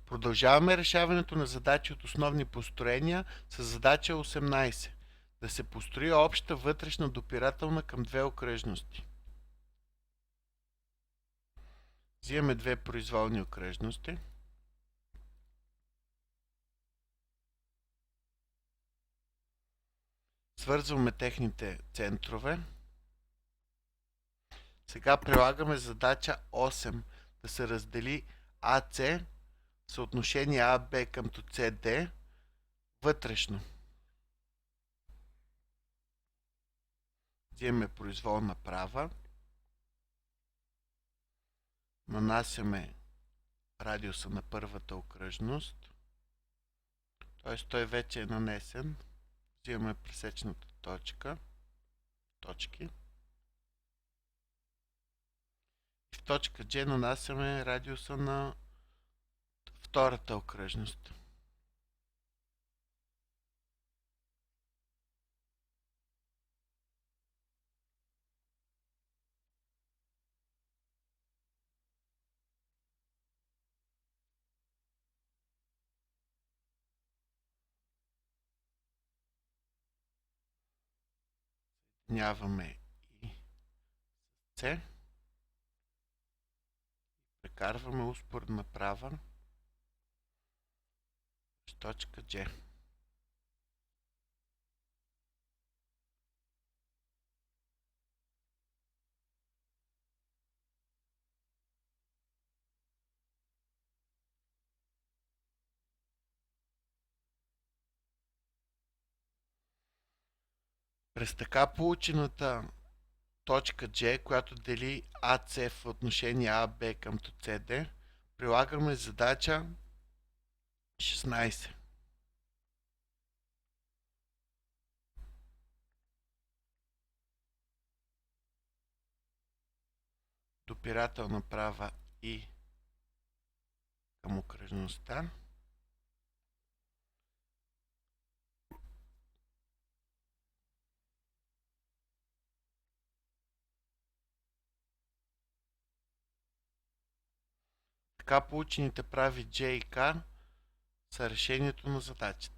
Продължаваме решаването на задачи от основни построения с задача 18. Да се построи обща вътрешна допирателна към две окръжности. Взимаме две произволни окръжности. Свързваме техните центрове. Сега прилагаме задача 8. Да се раздели АС, съотношение АБ към CD, вътрешно. Взимаме произволна права. Нанасяме радиуса на първата окръжност. Т.е. той вече е нанесен. Взимаме пресечната точки. И в точка G нанасяме радиуса на втората окръжност. Съединяваме и С. Прекарваме успоредна права с точка G. През така получената точка G, която дели AC в отношение AB към CD, прилагаме задача 16. Допирателна права и към окръжността. Така получените прави J и K са решението на задачата.